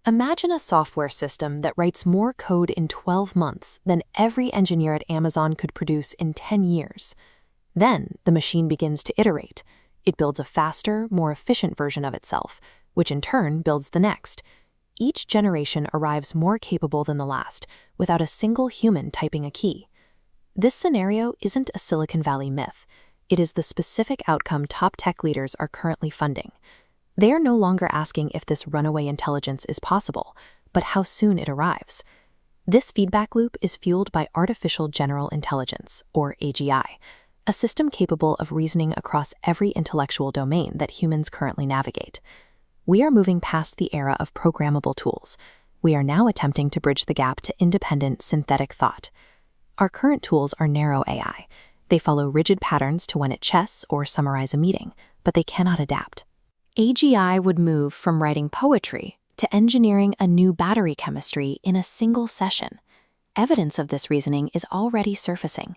Imagine a software system that writes more code in 12 months than every engineer at Amazon could produce in 10 years. Then, the machine begins to iterate. It builds a faster, more efficient version of itself, which in turn builds the next. Each generation arrives more capable than the last, without a single human typing a key. This scenario isn't a Silicon Valley myth. It is the specific outcome top tech leaders are currently funding. They are no longer asking if this runaway intelligence is possible, but how soon it arrives. This feedback loop is fueled by artificial general intelligence, or AGI, a system capable of reasoning across every intellectual domain that humans currently navigate. We are moving past the era of programmable tools. We are now attempting to bridge the gap to independent synthetic thought. Our current tools are narrow AI. They follow rigid patterns to win at chess or summarize a meeting, but they cannot adapt. AGI would move from writing poetry to engineering a new battery chemistry in a single session. Evidence of this reasoning is already surfacing.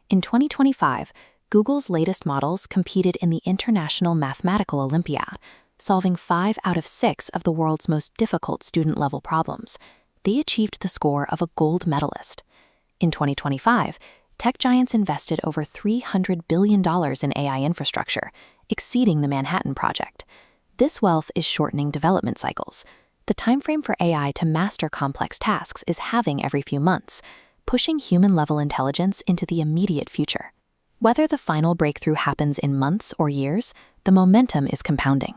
In 2025, Google's latest models competed in the International Mathematical Olympiad, solving 5 out of 6 of the world's most difficult student-level problems. They achieved the score of a gold medalist. In 2025, tech giants invested over $300 billion in AI infrastructure, exceeding the Manhattan Project. This wealth is shortening development cycles. The timeframe for AI to master complex tasks is halving every few months, pushing human-level intelligence into the immediate future. Whether the final breakthrough happens in months or years, the momentum is compounding.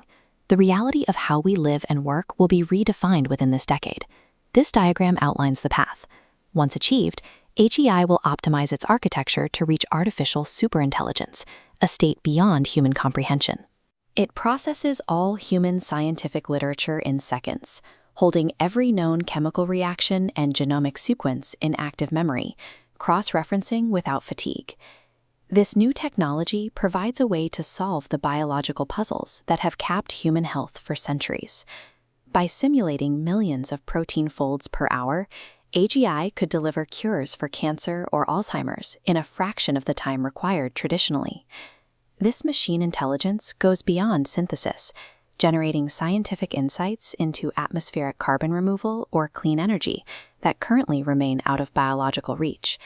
The reality of how we live and work will be redefined within this decade. This diagram outlines the path. Once achieved, AGI will optimize its architecture to reach artificial superintelligence, a state beyond human comprehension. It processes all human scientific literature in seconds, holding every known chemical reaction and genomic sequence in active memory, cross-referencing without fatigue. This new technology provides a way to solve the biological puzzles that have capped human health for centuries. By simulating millions of protein folds per hour, AGI could deliver cures for cancer or Alzheimer's in a fraction of the time required traditionally. This machine intelligence goes beyond synthesis, generating scientific insights into atmospheric carbon removal or clean energy that currently remain out of biological reach.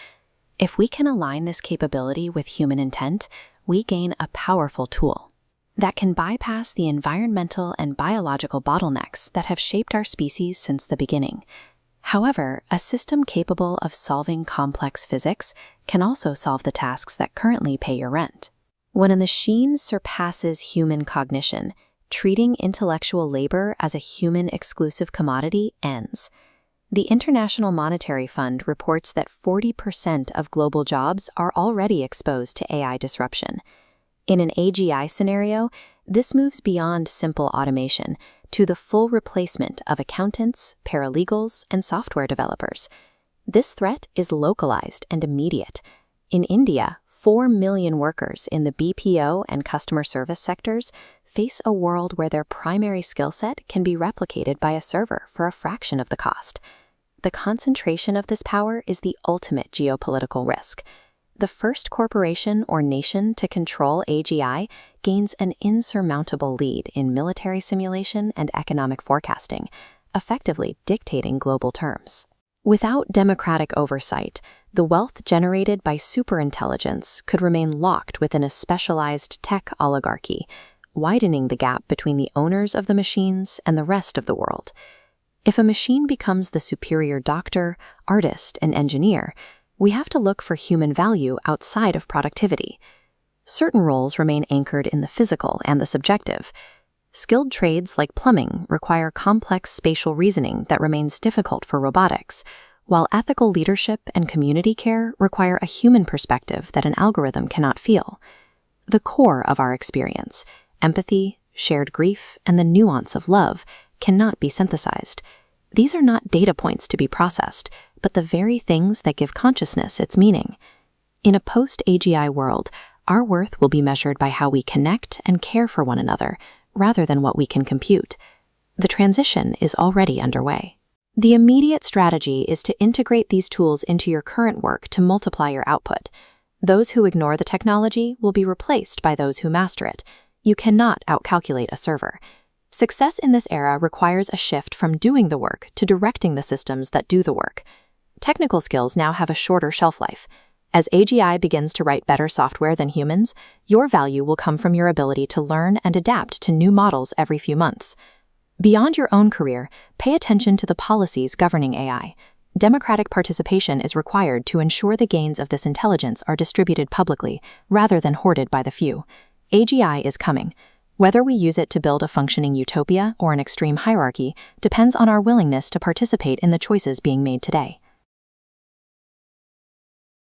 If we can align this capability with human intent, we gain a powerful tool that can bypass the environmental and biological bottlenecks that have shaped our species since the beginning. However, a system capable of solving complex physics can also solve the tasks that currently pay your rent. When a machine surpasses human cognition, treating intellectual labor as a human-exclusive commodity ends. The International Monetary Fund reports that 40% of global jobs are already exposed to AI disruption. In an AGI scenario, this moves beyond simple automation to the full replacement of accountants, paralegals, and software developers. This threat is localized and immediate. In India, 4 million workers in the BPO and customer service sectors face a world where their primary skill set can be replicated by a server for a fraction of the cost. The concentration of this power is the ultimate geopolitical risk. The first corporation or nation to control AGI gains an insurmountable lead in military simulation and economic forecasting, effectively dictating global terms. Without democratic oversight, the wealth generated by superintelligence could remain locked within a specialized tech oligarchy, widening the gap between the owners of the machines and the rest of the world. If a machine becomes the superior doctor, artist, and engineer, we have to look for human value outside of productivity. Certain roles remain anchored in the physical and the subjective. Skilled trades like plumbing require complex spatial reasoning that remains difficult for robotics, while ethical leadership and community care require a human perspective that an algorithm cannot feel. The core of our experience, empathy, shared grief, and the nuance of love, cannot be synthesized. These are not data points to be processed, but the very things that give consciousness its meaning. In a post-AGI world, our worth will be measured by how we connect and care for one another, rather than what we can compute. The transition is already underway. The immediate strategy is to integrate these tools into your current work to multiply your output. Those who ignore the technology will be replaced by those who master it. You cannot outcalculate a server. Success in this era requires a shift from doing the work to directing the systems that do the work. Technical skills now have a shorter shelf life. As AGI begins to write better software than humans, your value will come from your ability to learn and adapt to new models every few months. Beyond your own career, pay attention to the policies governing AI. Democratic participation is required to ensure the gains of this intelligence are distributed publicly, rather than hoarded by the few. AGI is coming. Whether we use it to build a functioning utopia or an extreme hierarchy depends on our willingness to participate in the choices being made today.